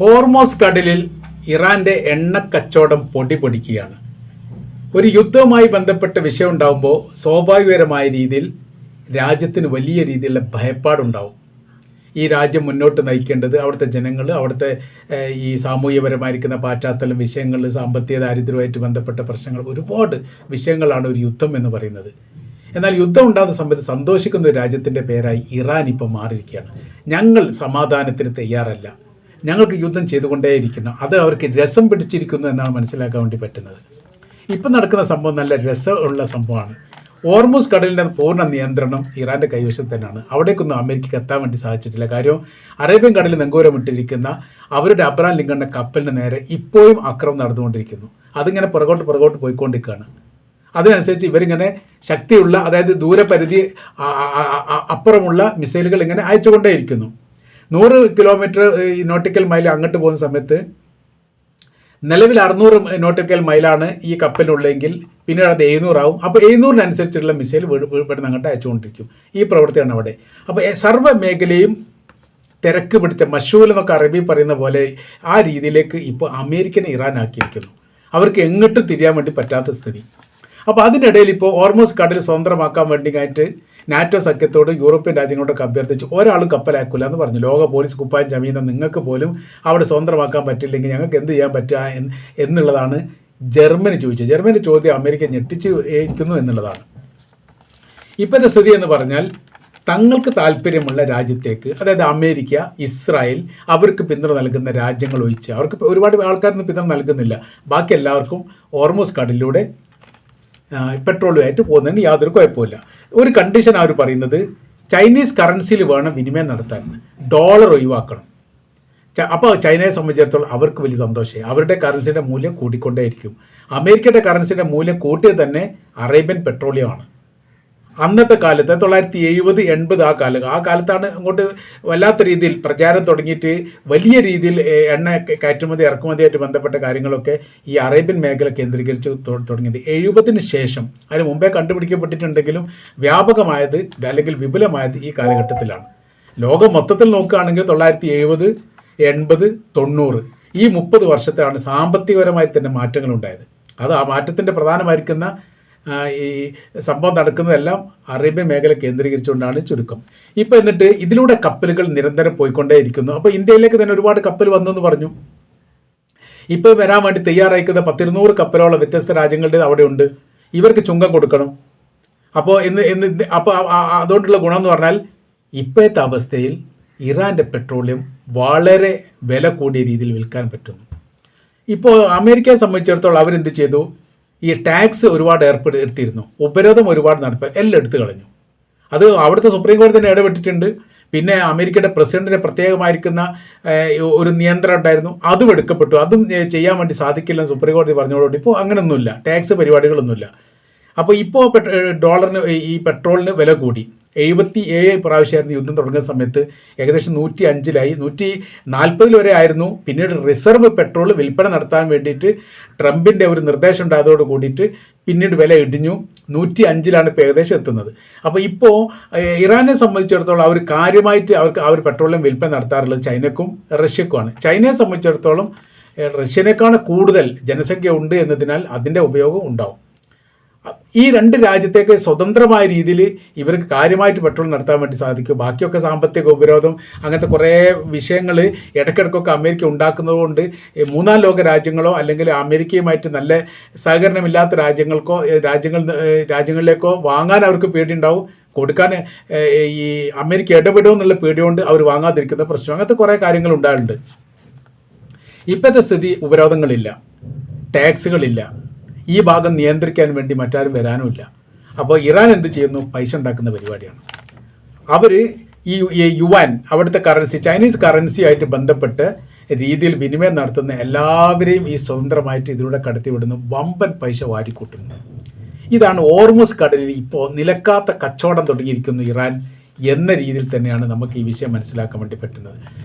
Hormuz കടലിൽ ഇറാന്റെ എണ്ണക്കച്ചവടം പൊടിപൊടിക്കുകയാണ്. ഒരു യുദ്ധവുമായി ബന്ധപ്പെട്ട വിഷയം ഉണ്ടാകുമ്പോൾ സ്വാഭാവികപരമായ രീതിയിൽ രാജ്യത്തിന് വലിയ രീതിയിലുള്ള ഭയപ്പാടുണ്ടാവും. ഈ രാജ്യം മുന്നോട്ട് നയിക്കേണ്ടത് അവിടുത്തെ ജനങ്ങൾ, അവിടുത്തെ ഈ സാമൂഹ്യപരമായിരിക്കുന്ന പാശ്ചാത്തലം വിഷയങ്ങൾ, സാമ്പത്തിക ദാരിദ്ര്യവുമായിട്ട് ബന്ധപ്പെട്ട പ്രശ്നങ്ങൾ, ഒരുപാട് വിഷയങ്ങളാണ് ഒരു യുദ്ധം എന്ന് പറയുന്നത്. എന്നാൽ യുദ്ധം ഉണ്ടാകുന്ന സമയത്ത് സന്തോഷിക്കുന്ന ഒരു രാജ്യത്തിൻ്റെ പേരായി ഇറാൻ ഇപ്പം മാറിയിരിക്കുകയാണ്. ഞങ്ങൾ സമാധാനത്തിന് തയ്യാറല്ല, ഞങ്ങൾക്ക് യുദ്ധം ചെയ്തുകൊണ്ടേയിരിക്കണം, അത് അവർക്ക് രസം പിടിച്ചിരിക്കുന്നു എന്നാണ് മനസ്സിലാക്കാൻ വേണ്ടി പറ്റുന്നത്. ഇപ്പം നടക്കുന്ന സംഭവം നല്ല രസമുള്ള സംഭവമാണ്. ഹോർമൂസ് കടലിൻ്റെ പൂർണ്ണ നിയന്ത്രണം ഇറാൻ്റെ കൈവശം തന്നെയാണ്. അവിടേക്കൊന്നും അമേരിക്കയ്ക്ക് എത്താൻ വേണ്ടി സാധിച്ചിട്ടില്ല. കാര്യം അറേബ്യൻ കടലിൽ നെങ്കോരമിട്ടിരിക്കുന്ന അവരുടെ അബ്രഹാം ലിങ്കണിൻ്റെ കപ്പലിന് നേരെ ഇപ്പോഴും ആക്രമണം നടന്നുകൊണ്ടിരിക്കുന്നു. അതിങ്ങനെ പുറകോട്ട് പോയിക്കൊണ്ടിരിക്കുകയാണ്. അതിനനുസരിച്ച് ഇവരിങ്ങനെ ശക്തിയുള്ള, അതായത് ദൂരപരിധി അപ്പുറമുള്ള മിസൈലുകൾ ഇങ്ങനെ അയച്ചുകൊണ്ടേയിരിക്കുന്നു. 100 കിലോമീറ്റർ നോട്ടിക്കൽ മൈൽ അങ്ങോട്ട് പോകുന്ന സമയത്ത് നിലവിൽ 600 നോട്ടിക്കൽ മൈലാണ് ഈ കപ്പലിനുള്ളെങ്കിൽ പിന്നീട് അത് 700 ആവും. അപ്പോൾ 700-അനുസരിച്ചുള്ള മിസൈൽ ഇവിടുന്ന് അങ്ങോട്ട് അയച്ചുകൊണ്ടിരിക്കും. ഈ പ്രവൃത്തിയാണ് അവിടെ. അപ്പോൾ സർവ്വ മേഖലയും തിരക്ക് പിടിച്ച മഷൂൽ എന്നൊക്കെ അറബി പറയുന്ന പോലെ ആ രീതിയിലേക്ക് ഇപ്പോൾ അമേരിക്കനെ ഇറാൻ ആക്കിയിരിക്കുന്നു. അവർക്ക് എങ്ങോട്ടും തിരിയാൻ വേണ്ടി പറ്റാത്ത സ്ഥിതി. അപ്പോൾ അതിനിടയിൽ ഇപ്പോൾ ഹോർമൂസ് കടൽ സ്വതന്ത്രമാക്കാൻ വേണ്ടിയായിട്ട് നാറ്റോ സഖ്യത്തോട് യൂറോപ്യൻ രാജ്യങ്ങളോടൊക്കെ അഭ്യർത്ഥിച്ചു. ഒരാളും കപ്പലാക്കില്ല എന്ന് പറഞ്ഞു. ലോക പോലീസ് കുപ്പായം ചമയുന്ന നിങ്ങൾക്ക് പോലും അവിടെ സ്വതന്ത്രമാക്കാൻ പറ്റില്ലെങ്കിൽ ഞങ്ങൾക്ക് എന്ത് ചെയ്യാൻ പറ്റുക എന്നുള്ളതാണ് ജർമ്മനി ചോദിച്ചത്. ജർമ്മനി ചോദ്യം അമേരിക്ക ഞെട്ടിച്ചിരിക്കുന്നു എന്നുള്ളതാണ്. ഇപ്പോഴത്തെ സ്ഥിതി എന്ന് പറഞ്ഞാൽ തങ്ങൾക്ക് താല്പര്യമുള്ള രാജ്യത്തേക്ക്, അതായത് അമേരിക്ക, ഇസ്രായേൽ, അവർക്ക് പിന്തുണ നൽകുന്ന രാജ്യങ്ങൾ ഒഴിച്ച്, അവർക്ക് ഒരുപാട് ആൾക്കാരൊന്നും പിന്തുണ നൽകുന്നില്ല, ബാക്കി എല്ലാവർക്കും ഹോർമൂസ് കടലിലൂടെ പെട്രോളുമായിട്ട് പോകുന്നതിന് യാതൊരു കുഴപ്പമില്ല. ഒരു കണ്ടീഷൻ അവർ പറയുന്നത് ചൈനീസ് കറൻസിയിൽ വേണം വിനിമയം നടത്താൻ, ഡോളർ ഒഴിവാക്കണം. അപ്പോൾ ചൈനയെ സംബന്ധിച്ചിടത്തോളം അവർക്ക് വലിയ സന്തോഷമായി. അവരുടെ കറൻസിയുടെ മൂല്യം കൂട്ടിക്കൊണ്ടേയിരിക്കും. അമേരിക്കയുടെ കറൻസിയുടെ മൂല്യം കൂട്ടിയത് തന്നെ അറേബ്യൻ പെട്രോളിയമാണ്. അന്നത്തെ കാലത്ത് 1970-80 ആ കാലത്താണ് അങ്ങോട്ട് വല്ലാത്ത രീതിയിൽ പ്രചാരം തുടങ്ങിയിട്ട് വലിയ രീതിയിൽ എണ്ണ കയറ്റുമതി ഇറക്കുമതിയായിട്ട് ബന്ധപ്പെട്ട കാര്യങ്ങളൊക്കെ ഈ അറേബ്യൻ മേഖല കേന്ദ്രീകരിച്ച് തുടങ്ങിയത് 70-ന് ശേഷം. അതിന് മുമ്പേ കണ്ടുപിടിക്കപ്പെട്ടിട്ടുണ്ടെങ്കിലും വ്യാപകമായത് അല്ലെങ്കിൽ വിപുലമായത് ഈ കാലഘട്ടത്തിലാണ്. ലോകം മൊത്തത്തിൽ നോക്കുകയാണെങ്കിൽ 1970, 80, 90 ഈ 30 വർഷത്തിലാണ് സാമ്പത്തികപരമായി തന്നെ മാറ്റങ്ങളുണ്ടായത്. അത് ആ മാറ്റത്തിൻ്റെ പ്രധാനമായിരിക്കുന്ന ഈ സംഭവം നടക്കുന്നതെല്ലാം അറേബ്യൻ മേഖല കേന്ദ്രീകരിച്ചുകൊണ്ടാണ് ചുരുക്കം. ഇപ്പോൾ എന്നിട്ട് ഇതിലൂടെ കപ്പലുകൾ നിരന്തരം പോയിക്കൊണ്ടേയിരിക്കുന്നു. അപ്പോൾ ഇന്ത്യയിലേക്ക് തന്നെ ഒരുപാട് കപ്പൽ വന്നു എന്ന് പറഞ്ഞു. ഇപ്പോൾ വരാൻ വേണ്ടി തയ്യാറായിരിക്കുന്ന 100-200 കപ്പലോളം വ്യത്യസ്ത രാജ്യങ്ങളുടെ അവിടെ ഉണ്ട്. ഇവർക്ക് ചുങ്കം കൊടുക്കണം. അപ്പോൾ അപ്പോൾ അതുകൊണ്ടുള്ള ഗുണം എന്ന് പറഞ്ഞാൽ ഇപ്പോഴത്തെ അവസ്ഥയിൽ ഇറാൻ്റെ പെട്രോളിയം വളരെ വില കൂടിയ രീതിയിൽ വിൽക്കാൻ പറ്റുന്നു. ഇപ്പോൾ അമേരിക്കയെ സംബന്ധിച്ചിടത്തോളം അവരെന്ത് ചെയ്തു? ഈ ടാക്സ് ഒരുപാട് ഏർപ്പെടുത്തിയിരുന്നു, ഉപരോധം ഒരുപാട് എല്ലാം എടുത്തു കളഞ്ഞു. അത് അവിടുത്തെ സുപ്രീം കോടതി തന്നെ ഇടപെട്ടിട്ടുണ്ട്. പിന്നെ അമേരിക്കയുടെ പ്രസിഡന്റിന് പ്രത്യേകമായിരിക്കുന്ന ഒരു നിയന്ത്രണം ഉണ്ടായിരുന്നു, അതും എടുക്കപ്പെട്ടു. അതും ചെയ്യാൻ വേണ്ടി സാധിക്കില്ലെന്ന് സുപ്രീം കോടതി പറഞ്ഞതോടുകൂടി ഇപ്പോൾ അങ്ങനെയൊന്നുമില്ല, ടാക്സ് പരിപാടികളൊന്നുമില്ല. അപ്പോൾ ഇപ്പോൾ ഡോളറിന് ഈ പെട്രോളിന് വില കൂടി. 77 പ്രാവശ്യമായിരുന്നു യുദ്ധം തുടങ്ങുന്ന സമയത്ത്, ഏകദേശം 105-ലായി, 140 വരെ ആയിരുന്നു. പിന്നീട് റിസർവ് പെട്രോൾ വിൽപ്പന നടത്താൻ വേണ്ടിയിട്ട് ട്രംപിൻ്റെ ഒരു നിർദ്ദേശം ഉണ്ടായതോട് കൂടിയിട്ട് പിന്നീട് വില ഇടിഞ്ഞു. 105-ലാണ് ഇപ്പോൾ ഏകദേശം എത്തുന്നത്. അപ്പോൾ ഇപ്പോൾ ഇറാനെ സംബന്ധിച്ചിടത്തോളം അവർ കാര്യമായിട്ട് അവർ പെട്രോളിയം വിൽപ്പന നടത്താറുള്ളത് ചൈനക്കും റഷ്യക്കുമാണ്. ചൈനയെ സംബന്ധിച്ചിടത്തോളം റഷ്യനേക്കാൾ കൂടുതൽ ജനസംഖ്യ ഉണ്ട് എന്നതിനാൽ അതിൻ്റെ ഉപയോഗം ഉണ്ടാവും. ഈ രണ്ട് രാജ്യത്തേക്ക് സ്വതന്ത്രമായ രീതിയിൽ ഇവർക്ക് കാര്യമായിട്ട് പെട്രോൾ നടത്താൻ വേണ്ടി സാധിക്കും. ബാക്കിയൊക്കെ സാമ്പത്തിക ഉപരോധം അങ്ങനത്തെ കുറേ വിഷയങ്ങൾ ഇടയ്ക്കിടയ്ക്കൊക്കെ അമേരിക്ക ഉണ്ടാക്കുന്നതുകൊണ്ട് മൂന്നാം ലോക രാജ്യങ്ങളോ അല്ലെങ്കിൽ അമേരിക്കയുമായിട്ട് നല്ല സഹകരണമില്ലാത്ത രാജ്യങ്ങളിലേക്കോ വാങ്ങാൻ അവർക്ക് പേടിയുണ്ടാവും, കൊടുക്കാൻ ഈ അമേരിക്ക ഇടപെടുമെന്നുള്ള പേടികൊണ്ട് അവർ വാങ്ങാതിരിക്കുന്ന പ്രശ്നം, അങ്ങനത്തെ കുറേ കാര്യങ്ങൾ ഉണ്ടായിട്ടുണ്ട്. ഇപ്പോഴത്തെ സ്ഥിതി ഉപരോധങ്ങളില്ല, ടാക്സുകളില്ല, ഈ ഭാഗം നിയന്ത്രിക്കാൻ വേണ്ടി മറ്റാരും വരാനുമില്ല. അപ്പോൾ ഇറാൻ എന്ത് ചെയ്യുന്നു? പൈസ ഉണ്ടാക്കുന്ന പരിപാടിയാണ്. അവർ ഈ യുവാൻ, അവിടുത്തെ കറൻസി, ചൈനീസ് കറൻസിയായിട്ട് ബന്ധപ്പെട്ട് രീതിയിൽ വിനിമയം നടത്തുന്ന എല്ലാവരെയും ഈ സ്വതന്ത്രമായിട്ട് ഇതിലൂടെ കടത്തിവിടുന്നു, വമ്പൻ പൈസ വാരിക്കൂട്ടുന്നു. ഇതാണ് ഹോർമൂസ് കടലിൽ ഇപ്പോൾ നിലക്കാത്ത കച്ചവടം തുടങ്ങിയിരിക്കുന്നു ഇറാൻ എന്ന രീതിയിൽ തന്നെയാണ് നമുക്ക് ഈ വിഷയം മനസ്സിലാക്കാൻ വേണ്ടി പറ്റുന്നത്.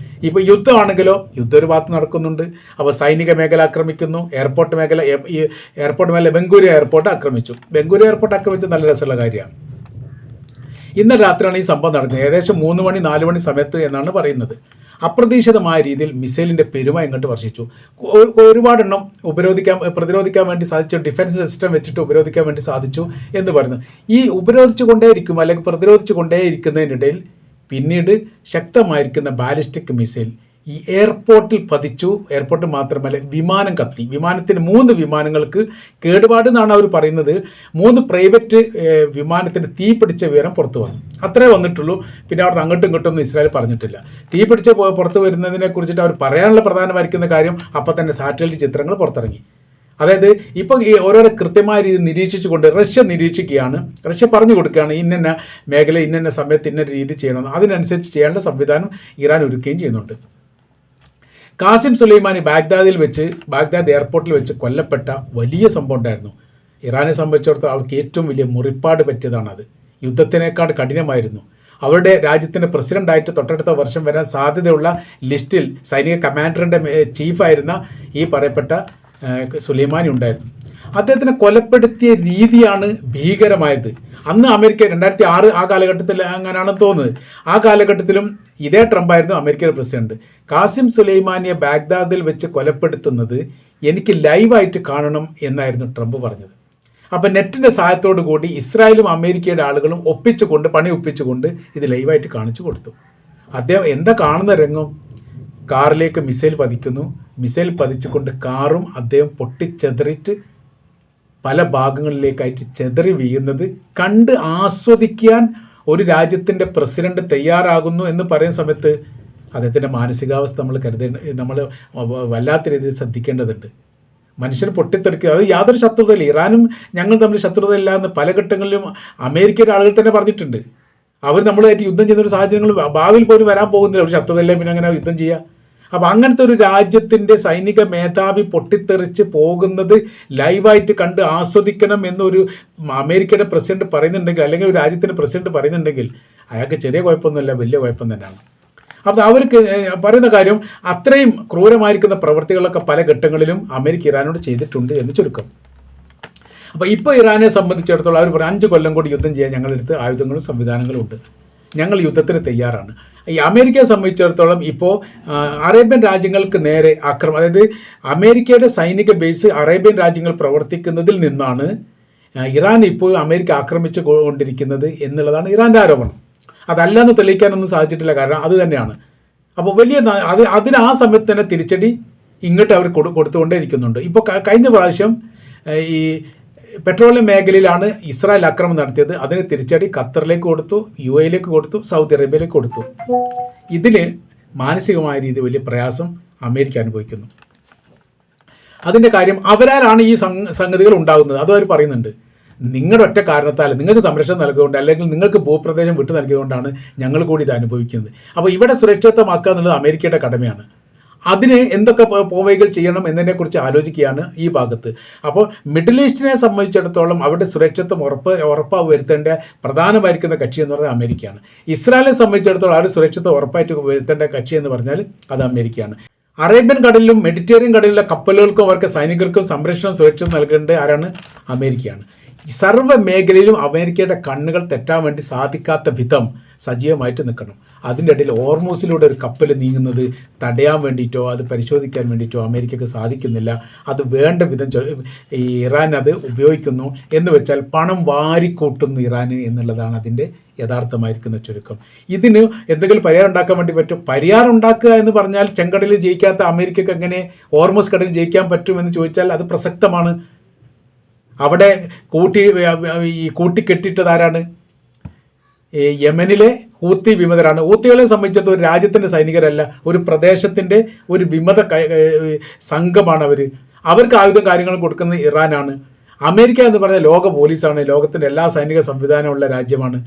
ഇപ്പോൾ യുദ്ധമാണെങ്കിലോ യുദ്ധം ഒരു ഭാഗത്ത് നടക്കുന്നുണ്ട്. അപ്പോൾ സൈനിക മേഖല ആക്രമിക്കുന്നു, എയർപോർട്ട് മേഖല ബംഗൂരു എയർപോർട്ട് ആക്രമിച്ചു. നല്ല രസമുള്ള കാര്യമാണ്. ഇന്നലെ രാത്രിയാണ് ഈ സംഭവം നടക്കുന്നത്. ഏകദേശം 3 മണി 4 മണി സമയത്ത് എന്നാണ് പറയുന്നത്. അപ്രതീക്ഷിതമായ രീതിയിൽ മിസൈലിൻ്റെ പെരുമ ഇങ്ങോട്ട് വർഷിച്ചു. ഒരുപാടെണ്ണം പ്രതിരോധിക്കാൻ വേണ്ടി സാധിച്ചു. ഡിഫൻസ് സിസ്റ്റം വെച്ചിട്ട് ഉപരോധിക്കാൻ വേണ്ടി സാധിച്ചു എന്ന് പറയുന്നു. ഈ ഉപരോധിച്ചു കൊണ്ടേയിരിക്കും അല്ലെങ്കിൽ പ്രതിരോധിച്ചു കൊണ്ടേയിരിക്കുന്നതിനിടയിൽ പിന്നീട് ശക്തമായിരിക്കുന്ന ബാലിസ്റ്റിക് മിസൈൽ ഈ എയർപോർട്ടിൽ പതിച്ചു. എയർപോർട്ട് മാത്രമല്ല, വിമാനം കത്തി. വിമാനത്തിന് 3 വിമാനങ്ങൾക്ക് കേടുപാട് എന്നാണ് അവർ പറയുന്നത്. 3 പ്രൈവറ്റ് വിമാനത്തിന് തീ പിടിച്ച വിവരം പുറത്തു വന്നു. അത്രേ വന്നിട്ടുള്ളൂ. പിന്നെ അവിടെ അങ്ങോട്ടും ഇങ്ങോട്ടും ഇസ്രായേൽ പറഞ്ഞിട്ടില്ല. തീ പിടിച്ച് പുറത്തു വരുന്നതിനെ കുറിച്ചിട്ട് അവർ പറയാനുള്ള പ്രധാനമായിരിക്കുന്ന കാര്യം അപ്പം തന്നെ സാറ്റലൈറ്റ് ചിത്രങ്ങൾ പുറത്തിറങ്ങി. അതായത് ഇപ്പം ഈ ഓരോരോ കൃത്യമായ രീതി നിരീക്ഷിച്ചുകൊണ്ട് റഷ്യ നിരീക്ഷിക്കുകയാണ്. റഷ്യ പറഞ്ഞു കൊടുക്കുകയാണ് ഇന്ന മേഖല ഇന്ന സമയത്ത് ഇന്ന രീതി ചെയ്യണമെന്ന്. അതിനനുസരിച്ച് ചെയ്യേണ്ട സംവിധാനം ഇറാൻ ഒരുക്കുകയും ചെയ്യുന്നുണ്ട്. ഖാസിം സുലൈമാനി ബാഗ്ദാദ് എയർപോർട്ടിൽ വെച്ച് കൊല്ലപ്പെട്ട വലിയ സംഭവം ഉണ്ടായിരുന്നു. ഇറാനെ സംബന്ധിച്ചിടത്തോളം അവർക്ക് ഏറ്റവും വലിയ മുറിപ്പാട് പറ്റിയതാണത്. യുദ്ധത്തിനേക്കാൾ കഠിനമായിരുന്നു. അവരുടെ രാജ്യത്തിൻ്റെ പ്രസിഡൻ്റായിട്ട് തൊട്ടടുത്ത വർഷം വരാൻ സാധ്യതയുള്ള ലിസ്റ്റിൽ സൈനിക കമാൻഡറിൻ്റെ ചീഫായിരുന്ന ഈ പറയപ്പെട്ട സുലൈമാനി ഉണ്ടായിരുന്നു. അദ്ദേഹത്തിനെ കൊലപ്പെടുത്തിയ രീതിയാണ് ഭീകരമായത്. അന്ന് അമേരിക്ക 2006 ആ കാലഘട്ടത്തിൽ അങ്ങനെയാണെന്ന് തോന്നുന്നത്. ആ കാലഘട്ടത്തിലും ഇതേ ട്രംപായിരുന്നു അമേരിക്കയുടെ പ്രസിഡന്റ്. ഖാസിം സുലൈമാനിയെ ബാഗ്ദാദിൽ വെച്ച് കൊലപ്പെടുത്തുന്നത് എനിക്ക് ലൈവായിട്ട് കാണണം എന്നായിരുന്നു ട്രംപ് പറഞ്ഞത്. അപ്പം നെറ്റിൻ്റെ സഹായത്തോടു കൂടി ഇസ്രായേലും അമേരിക്കയുടെ ആളുകളും പണി ഒപ്പിച്ചുകൊണ്ട് ഇത് ലൈവായിട്ട് കാണിച്ചു കൊടുത്തു. അദ്ദേഹം എന്താ കാണുന്ന രംഗം? കാറിലേക്ക് മിസൈൽ പതിക്കുന്നു. മിസൈൽ പതിച്ചുകൊണ്ട് കാറും അദ്ദേഹം പൊട്ടിച്ചെതറിയിട്ട് പല ഭാഗങ്ങളിലേക്കായിട്ട് ചെതറി വീഴുന്നത് കണ്ട് ആസ്വദിക്കാൻ ഒരു രാജ്യത്തിൻ്റെ പ്രസിഡന്റ് തയ്യാറാകുന്നു എന്ന് പറയുന്ന സമയത്ത് അദ്ദേഹത്തിൻ്റെ മാനസികാവസ്ഥ നമ്മൾ വല്ലാത്ത രീതിയിൽ ശ്രദ്ധിക്കേണ്ടതുണ്ട്. മനുഷ്യർ പൊട്ടിത്തെറിക്കുക, അത് യാതൊരു ശത്രുതയില്ല. ഇറാനും ഞങ്ങൾ തമ്മിൽ ശത്രുതയില്ല എന്ന് പല ഘട്ടങ്ങളിലും അമേരിക്കയുടെ ആളുകൾ തന്നെ പറഞ്ഞിട്ടുണ്ട്. അവർ നമ്മളുമായിട്ട് യുദ്ധം ചെയ്യുന്ന ഒരു സാഹചര്യങ്ങൾ ഭാവിയിൽ പോലും വരാൻ പോകുന്നില്ല. ഒരു ശത്രുതയില്ല, പിന്നെ അങ്ങനെ യുദ്ധം ചെയ്യുക? അപ്പം അങ്ങനത്തെ ഒരു രാജ്യത്തിൻ്റെ സൈനിക മേധാവി പൊട്ടിത്തെറിച്ച് പോകുന്നത് ലൈവായിട്ട് കണ്ട് ആസ്വദിക്കണം എന്നൊരു അമേരിക്കയുടെ പ്രസിഡന്റ് പറയുന്നുണ്ടെങ്കിൽ, അല്ലെങ്കിൽ ഒരു രാജ്യത്തിൻ്റെ പ്രസിഡന്റ് പറയുന്നുണ്ടെങ്കിൽ, അയാൾക്ക് ചെറിയ കുഴപ്പമൊന്നുമില്ല, വലിയ കുഴപ്പം തന്നെയാണ്. അപ്പം അവർക്ക് പറയുന്ന കാര്യം അത്രയും ക്രൂരമായിരിക്കുന്ന പ്രവൃത്തികളൊക്കെ പല ഘട്ടങ്ങളിലും അമേരിക്ക ഇറാനോട് ചെയ്തിട്ടുണ്ട് എന്ന് ചുരുക്കം. അപ്പോൾ ഇപ്പോൾ ഇറാനെ സംബന്ധിച്ചിടത്തോളം അവർ പറയും 5 കൊല്ലം കൂടി യുദ്ധം ചെയ്യാൻ ഞങ്ങളെടുത്ത് ആയുധങ്ങളും സംവിധാനങ്ങളും ഉണ്ട്, ഞങ്ങൾ യുദ്ധത്തിന് തയ്യാറാണ്. ഈ അമേരിക്കയെ സംബന്ധിച്ചിടത്തോളം ഇപ്പോൾ അറേബ്യൻ രാജ്യങ്ങൾക്ക് നേരെ അതായത് അമേരിക്കയുടെ സൈനിക ബേസ് അറേബ്യൻ രാജ്യങ്ങൾ പ്രവർത്തിക്കുന്നതിൽ നിന്നാണ് ഇറാൻ ഇപ്പോൾ അമേരിക്ക ആക്രമിച്ചു കൊണ്ടിരിക്കുന്നത് എന്നുള്ളതാണ് ഇറാൻ്റെ ആരോപണം. അതല്ലെന്ന് തെളിയിക്കാനൊന്നും സാധിച്ചിട്ടില്ല, കാരണം അത് തന്നെയാണ്. അപ്പോൾ അതിന് ആ സമയത്ത് തന്നെ തിരിച്ചടി ഇങ്ങോട്ട് അവർ കൊടുത്തുകൊണ്ടേ ഇരിക്കുന്നുണ്ട്. ഇപ്പോൾ കഴിഞ്ഞ പ്രാവശ്യം ഈ പെട്രോളിയം മേഖലയിലാണ് ഇസ്രായേൽ ആക്രമണം നടത്തിയത്. അതിന് തിരിച്ചടി ഖത്തറിലേക്ക് കൊടുത്തു, UAE കൊടുത്തു, സൗദി അറേബ്യയിലേക്ക് കൊടുത്തു. ഇതിന് മാനസികമായ രീതി വലിയ പ്രയാസം അമേരിക്ക അനുഭവിക്കുന്നു. അതിൻ്റെ കാര്യം അവരാലാണ് ഈ സംഗതികൾ ഉണ്ടാകുന്നത്. അതും അവർ പറയുന്നുണ്ട്. നിങ്ങളുടെ ഒറ്റ കാരണത്താൽ, നിങ്ങൾക്ക് സംരക്ഷണം നൽകിയതുകൊണ്ട്, അല്ലെങ്കിൽ നിങ്ങൾക്ക് ഭൂപ്രദേശം വിട്ടു നൽകിയതുകൊണ്ടാണ് ഞങ്ങൾ കൂടി ഇത് അനുഭവിക്കുന്നത്. അപ്പോൾ ഇവിടെ സുരക്ഷിതമാക്കുക എന്നുള്ളത് അമേരിക്കയുടെ കടമയാണ്. അതിന് എന്തൊക്കെ പോവൈകൾ ചെയ്യണം എന്നതിനെക്കുറിച്ച് ആലോചിക്കുകയാണ് ഈ ഭാഗത്ത്. അപ്പോൾ മിഡിൽ ഈസ്റ്റിനെ സംബന്ധിച്ചിടത്തോളം അവരുടെ സുരക്ഷിതത്വം ഉറപ്പ് വരുത്തേണ്ട പ്രധാനമായിരിക്കുന്ന കക്ഷി എന്ന് പറഞ്ഞാൽ അമേരിക്കയാണ്. ഇസ്രായേലിനെ സംബന്ധിച്ചിടത്തോളം അവരുടെ സുരക്ഷിതത്വം ഉറപ്പായിട്ട് വരുത്തേണ്ട കക്ഷി എന്ന് പറഞ്ഞാൽ അത് അമേരിക്കയാണ്. അറേബ്യൻ കടലിലും മെഡിറ്ററേനിയൻ കടലിലെ കപ്പലുകൾക്കും അവർക്ക് സൈനികർക്കും സംരക്ഷണം സുരക്ഷ നൽകേണ്ടത് ആരാണ്? അമേരിക്കയാണ്. സർവ്വ മേഖലയിലും അമേരിക്കയുടെ കണ്ണുകൾ തെറ്റാൻ വേണ്ടി സാധിക്കാത്ത വിധം സജീവമായിട്ട് നിൽക്കണം. അതിൻ്റെ ഇടയിൽ ഓർമൂസിലൂടെ ഒരു കപ്പൽ നീങ്ങുന്നത് തടയാൻ വേണ്ടിയിട്ടോ അത് പരിശോധിക്കാൻ വേണ്ടിയിട്ടോ അമേരിക്കക്ക് സാധിക്കുന്നില്ല. അത് വേണ്ട വിധം ഇറാൻ അത് ഉപയോഗിക്കുന്നു എന്ന് വെച്ചാൽ പണം വാരിക്കൂട്ടുന്നു ഇറാൻ എന്നുള്ളതാണ് അതിൻ്റെ യഥാർത്ഥമായിരിക്കുന്ന ചുരുക്കം. ഇതിന് എന്തെങ്കിലും പരിഹാരം ഉണ്ടാക്കാൻ വേണ്ടി പറ്റും. പരിഹാരം ഉണ്ടാക്കുക എന്ന് പറഞ്ഞാൽ ചെങ്കടലിൽ ജയിക്കാത്ത അമേരിക്കക്ക് എങ്ങനെ ഓർമൂസ് കടലിൽ ജയിക്കാൻ പറ്റുമെന്ന് ചോദിച്ചാൽ അത് പ്രസക്തമാണ്. അവിടെ കൂട്ടിക്കെട്ടിട്ടതാരാണ്? യമനിലെ ഹൂത്തി വിമതരാണ്. ഹൂത്തികളെ സംബന്ധിച്ചിടത്തോളം ഒരു രാജ്യത്തിൻ്റെ സൈനികരല്ല, ഒരു പ്രദേശത്തിൻ്റെ ഒരു വിമത സംഘമാണ് അവർ. അവർക്ക് ആയുധം കാര്യങ്ങൾ കൊടുക്കുന്നത് ഇറാനാണ്. അമേരിക്ക എന്ന് പറഞ്ഞാൽ ലോക പോലീസാണ്, ലോകത്തിൻ്റെ എല്ലാ സൈനിക സംവിധാനമുള്ള രാജ്യമാണ്.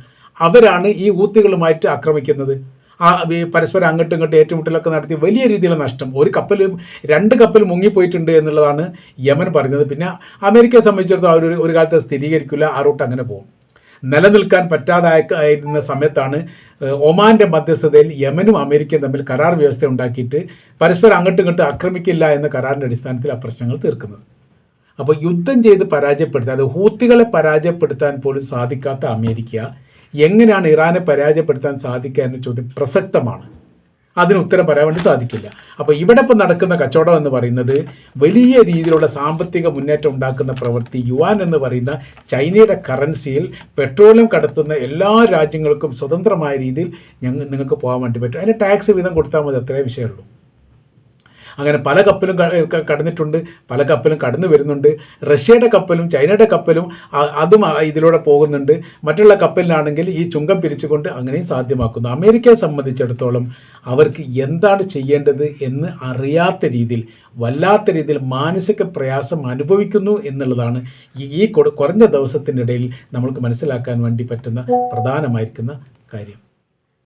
അവരാണ് ഈ ഹൂത്തികളുമായിട്ട് ആക്രമിക്കുന്നത്. പരസ്പരം അങ്ങോട്ടും ഇങ്ങോട്ടും ഏറ്റുമുട്ടലൊക്കെ നടത്തി വലിയ രീതിയിലുള്ള നഷ്ടം. 2 കപ്പൽ മുങ്ങിപ്പോയിട്ടുണ്ട് എന്നുള്ളതാണ് യമൻ പറയുന്നത്. പിന്നെ അമേരിക്കയെ സംബന്ധിച്ചിടത്തോളം അവർ ഒരു കാലത്ത് സ്ഥിരീകരിക്കില്ല, ആ റൂട്ട് അങ്ങനെ പോകും. നിലനിൽക്കാൻ പറ്റാതായിരുന്ന സമയത്താണ് ഒമാൻ്റെ മധ്യസ്ഥതയിൽ യമനും അമേരിക്കയും തമ്മിൽ കരാർ വ്യവസ്ഥ ഉണ്ടാക്കിയിട്ട് പരസ്പരം അങ്ങോട്ടും ഇങ്ങോട്ടും ആക്രമിക്കില്ല എന്ന കരാറിൻ്റെ അടിസ്ഥാനത്തിൽ ആ പ്രശ്നങ്ങൾ തീർക്കുന്നത്. അപ്പോൾ യുദ്ധം ചെയ്ത് പരാജയപ്പെടുത്താൻ, അത് ഹൂത്തികളെ പരാജയപ്പെടുത്താൻ പോലും സാധിക്കാത്ത അമേരിക്ക എങ്ങനെയാണ് ഇറാനെ പരാജയപ്പെടുത്താൻ സാധിക്കുക എന്ന ചോദ്യം പ്രസക്തമാണ്. അതിന് ഉത്തരം പറയാൻ വേണ്ടി സാധിക്കില്ല. അപ്പോൾ ഇവിടെ ഇപ്പോൾ നടക്കുന്ന കച്ചവടം എന്ന് പറയുന്നത് വലിയ രീതിയിലുള്ള സാമ്പത്തിക മുന്നേറ്റം ഉണ്ടാക്കുന്ന പ്രവൃത്തി. യുവാൻ എന്ന് പറയുന്ന ചൈനയുടെ കറൻസിയിൽ പെട്രോളിയം കടത്തുന്ന എല്ലാ രാജ്യങ്ങൾക്കും സ്വതന്ത്രമായ രീതിയിൽ നിങ്ങൾക്ക് പോകാൻ വേണ്ടി പറ്റും. അതിന് ടാക്സ് വീതം കൊടുത്താൽ മതി, അത്രേ വിഷയമുള്ളൂ. അങ്ങനെ പല കപ്പലും കടന്നിട്ടുണ്ട്, പല കപ്പലും കടന്നു വരുന്നുണ്ട്. റഷ്യയുടെ കപ്പലും ചൈനയുടെ കപ്പലും അതും ഇതിലൂടെ പോകുന്നുണ്ട്. മറ്റുള്ള കപ്പലിനാണെങ്കിൽ ഈ ചുങ്കം പിരിച്ചുകൊണ്ട് അങ്ങനെയും സാധ്യമാക്കുന്നു. അമേരിക്കയെ സംബന്ധിച്ചിടത്തോളം അവർക്ക് എന്താണ് ചെയ്യേണ്ടത് എന്ന് അറിയാത്ത രീതിയിൽ വല്ലാത്ത രീതിയിൽ മാനസിക പ്രയാസം അനുഭവിക്കുന്നു എന്നുള്ളതാണ് ഈ കുറഞ്ഞ ദിവസത്തിനിടയിൽ നമ്മൾക്ക് മനസ്സിലാക്കാൻ വേണ്ടി പറ്റുന്ന പ്രധാനമായിരിക്കുന്ന കാര്യം.